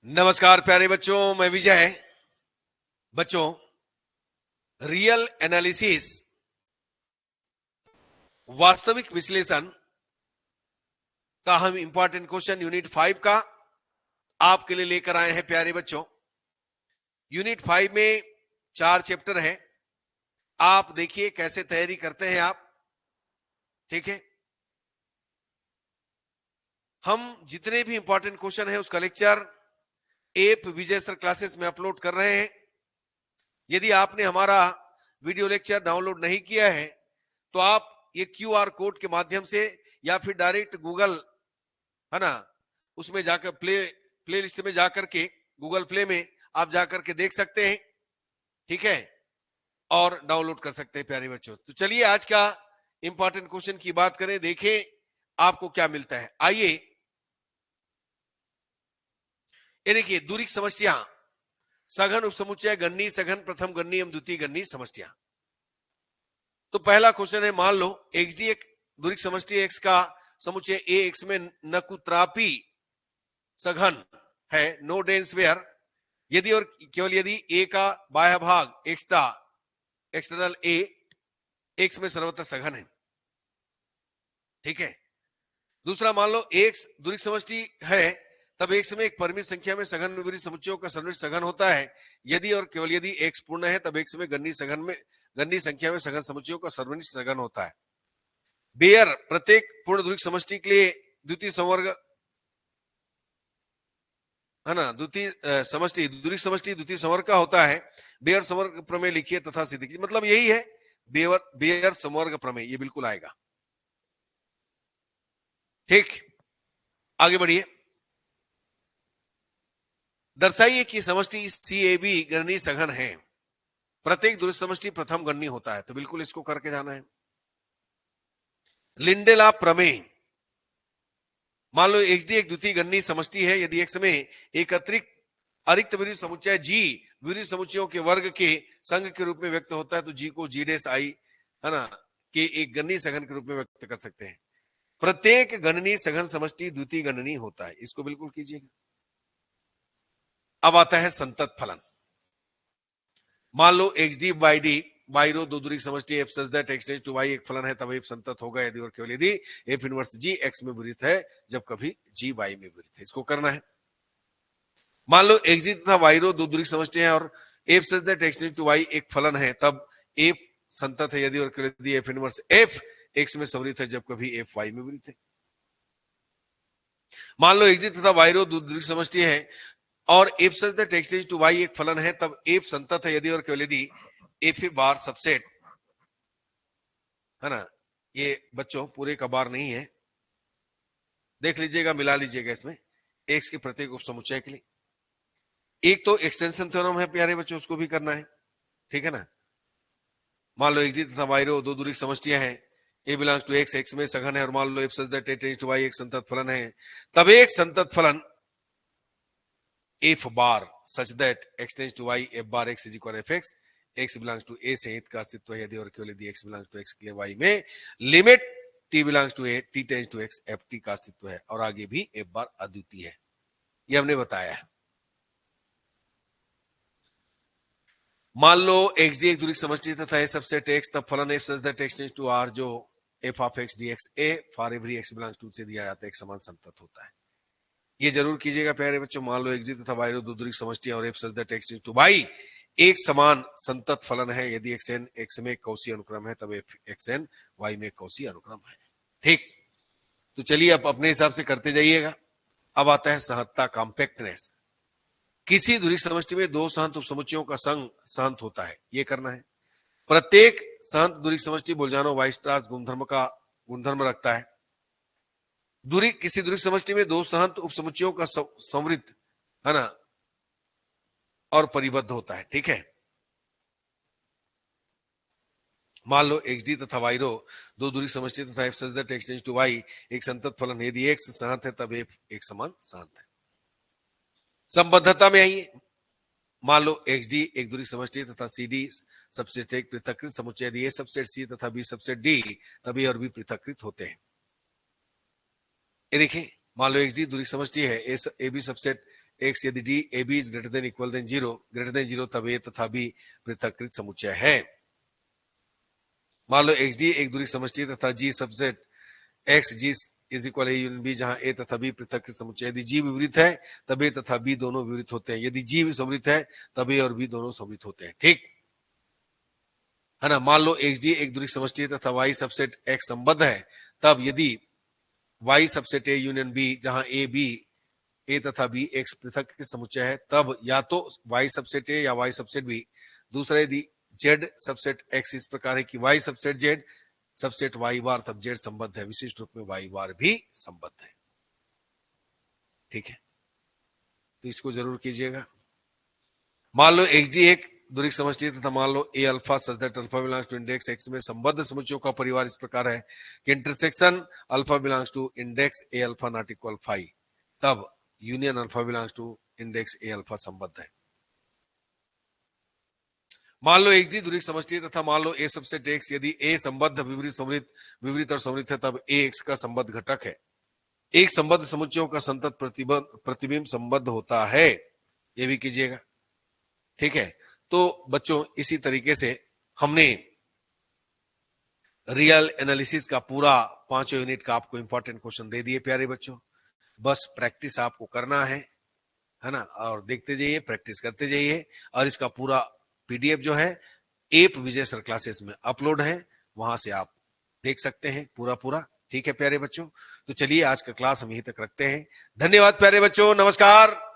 नमस्कार प्यारे बच्चों, मैं विजय। बच्चों, रियल एनालिसिस वास्तविक विश्लेषण का हम इंपॉर्टेंट क्वेश्चन यूनिट 5 का आपके लिए लेकर आए हैं। प्यारे बच्चों, यूनिट 5 में 4 चैप्टर हैं। आप देखिए कैसे तैयारी करते हैं आप। ठीक है, हम जितने भी इंपॉर्टेंट क्वेश्चन है उसका लेक्चर एप विजय सर क्लासेस में अपलोड कर रहे हैं। यदि आपने हमारा वीडियो लेक्चर डाउनलोड नहीं किया है तो आप ये QR कोड के माध्यम से या फिर डायरेक्ट गूगल है ना, उसमें जाकर प्ले लिस्ट में जाकर के गूगल प्ले में आप जाकर के देख सकते हैं। ठीक है, और डाउनलोड कर सकते हैं प्यारे बच्चों। तो चलिए आज का इंपॉर्टेंट क्वेश्चन की बात करें, देखें आपको क्या मिलता है। आइए ये देखिए, दूरिक समस्या, सघन उपसमुच्चय, गणनी सघन, प्रथम गणनी एवं द्वितीय गणनी समस्या। तो पहला क्वेश्चन है, मान लो XD एक दूरिक समष्टि x का समुच्चय A x में नकुत्रापी सघन है, नो डेंस वेयर, यदि और केवल यदि A का बाह्य भाग एक्सटर्नल A x में सर्वत्र सघन है। ठीक है, दूसरा मान लो x दूरिक समष्टि है, तब x में एक परिमित संख्या में सघन विपरीत समुच्चयों का सर्वनिष्ठ सघन होता है, यदि और केवल यदि x पूर्ण है तब x में गणनी संख्या में सघन समुच्चयों का सर्वनिष्ठ सघन होता है। बेयर प्रत्येक पूर्ण दूरिक समष्टि के लिए द्वितीय संवर्ग है ना, द्वितीय समष्टि दूरिक समष्टि द्वितीय संवर्ग का होता है। बेयर संवर्ग प्रमेय लिखिए तथा सिद्ध कीजिए। मतलब यही है बेयर संवर्ग प्रमेय, ये बिल्कुल आएगा। ठीक, आगे बढ़िए। दर्शाइए कि समष्टि CAB गणनी सघन है, प्रत्येक दूरिक समष्टि प्रथम गणनी होता है। तो बिल्कुल इसको करके जाना है। लिंडेला प्रमेय, मान लो XD एक द्वितीय गणनी समष्टि है, यदि x में एक अतिरिक्त विपरीत समुच्चय G विपरीत समुच्चयों के वर्ग के संघ के रूप में व्यक्त होता है, तो G को G' I है ना के एक गणनी सघन के रूप में व्यक्त कर सकते हैं। प्रत्येक गणनी सघन समष्टि द्वितीय गणनी होता है, इसको बिल्कुल कीजिएगा। अब आता है संतत फलन। मान लो XD by D y रो दो दूरिक समष्टि f such that x tends to y एक फलन है, तब f संतत होगा यदि और केवल यदि f इनवर्स G x में विपरीत है, जब कभी G y में विपरीत है। इसको करना है। मान लो XD तथा y रो दो दूरिक समष्टि है और f such that x tends to y एक फलन है, तब f संतत है यदि और केवल यदि f इनवर्स f x में संवृत है, जब कभी f y में विपरीत है। मान लो XD तथा y रो दो दूरिक समष्टि है और f such that x tends to y एक फलन है, तब f संतत है यदि और केवल यदि f बार सबसेट है ना, ये बच्चों पूरे का बार नहीं है, देख लीजिएगा, मिला लीजिएगा इसमें x के प्रत्येक उपसमुच्चय के लिए। एक तो एक्सटेंशन थ्योरम है प्यारे बच्चों, उसको भी करना है। ठीक है ना, मान लो XD तथा y रो दो दूरिक समष्टियां हैं, A belongs to x, x में सघन है, और मान लो f such that x tends to y एक संतत फलन है, तब एक संतत फलन f bar such that x tends to y f bar x is equal f x, x belongs to A सहित का अस्तित्व है यदि और केवल यदि x बिलोंग्स टू x के लिए y में limit t belongs to A t tends to x f t का अस्तित्व है, और आगे भी f बार अद्वितीय है। ये हमने बताया है। मान लो XD एक दूरिक समष्टि तथा A सबसेट x, तब फलन f such that x tends to R जो f of x dx A for every x belongs to से दिया जाता है, एक समान संतत होता है। ये जरूर कीजिएगा प्यारे बच्चों। मान लो XD तथा y रो दो दूरिक समष्टियां और f such that x tends to y एक समान संतत फलन है, यदि xn x में कौशी अनुक्रम है, तब xn y में कौशी अनुक्रम है। ठीक, तो चलिए आप अपने हिसाब से करते जाइएगा। अब आता है सहजता, कॉम्पैक्टनेस। किसी दूरिक समष्टि में दो सहंत उपसमुच्चयों का संघ सहंत होता है, ये करना है। प्रत्येक सहंत दूरिक समष्टि बोल्जानो वाइस्ट्रास गुणधर्म रखता है। किसी दूरिक समष्टि में दो सहंत उपसमुच्चयों का संवृत है ना और परिबद्ध होता है। ठीक है, मान लो XD तथा y रो दो दूरिक समष्टि तथा f such that x tends to y एक संतत फलन, यदि x सहंत है तब f एक समान सहंत है। संबद्धता में आइए। मान लो XD एक दूरिक समष्टि तथा CD सबसेट एक पृथककृत समुच्चय, यदि A सबसेट C तथा B सबसेट D, तब A और B पृथककृत होते हैं। ये देखिए, मान लो XD दूरिक समष्टि है, A B सबसेट एक्स यदि D A B is greater than equal than zero तब ए तथा बी पृथक्कृत समुच्चय है। मान लो एक्स डी एक दूरी समष्टि तथा G subset X G is equal A union B जहां ए तथा बी पृथक्कृत समुच्चय। यदि जी विपरीत है तब ए तथा बी दोनों विपरीत होते हैं, यदि जी समृत है तब ए और बी दोनों समृत होते हैं। ठीक है ना। मान लो एक्स डी एक दूरी समष्टि तथा वाई सबसेट एक्स संबद्ध है, तब यदि Y subset A union B जहां ए बी ए तथा बी एक्स पृथक्कृत समुच्चय है, तब या तो वाई सबसेट ए या वाई सबसेट बी। दूसरा यदि जेड सबसेट एक्स इस प्रकार है कि Y subset Z subset Y bar, तब जेड संबद्ध है, विशिष्ट रूप में वाई बार भी संबद्ध है। ठीक है, तो इसको जरूर कीजिएगा। मान लो एक्स डी एक दूरी समष्टि तथा मान लो A alpha such that alpha belongs to index X में संबद्ध समुच्चयों का परिवार इस प्रकार है कि intersection alpha belongs to index A alpha not equal phi, तब union alpha belongs to index A alpha संबद्ध है। मान लो एक्स डी दूरी समष्टि तथा मान लो ए सबसेट एक्स यदि ए संबद्ध विपरीत और समृत है, तब ए एक्स का संबद्ध घटक है। एक संबद्ध समुच्चयों का संतत प्रतिबिंब संबद्ध होता है, यह भी कीजिएगा। ठीक है, तो बच्चों इसी तरीके से हमने रियल एनालिसिस का पूरा 5 यूनिट का आपको इंपॉर्टेंट क्वेश्चन दे दिए प्यारे बच्चों। बस प्रैक्टिस आपको करना है ना, और देखते जाइए, प्रैक्टिस करते जाइए। और इसका पूरा पीडीएफ जो है एप विजय सर क्लासेस में अपलोड है, वहां से आप देख सकते हैं पूरा। ठीक है प्यारे बच्चों, तो चलिए आज का क्लास हम यहीं तक रखते हैं। धन्यवाद प्यारे बच्चों, नमस्कार।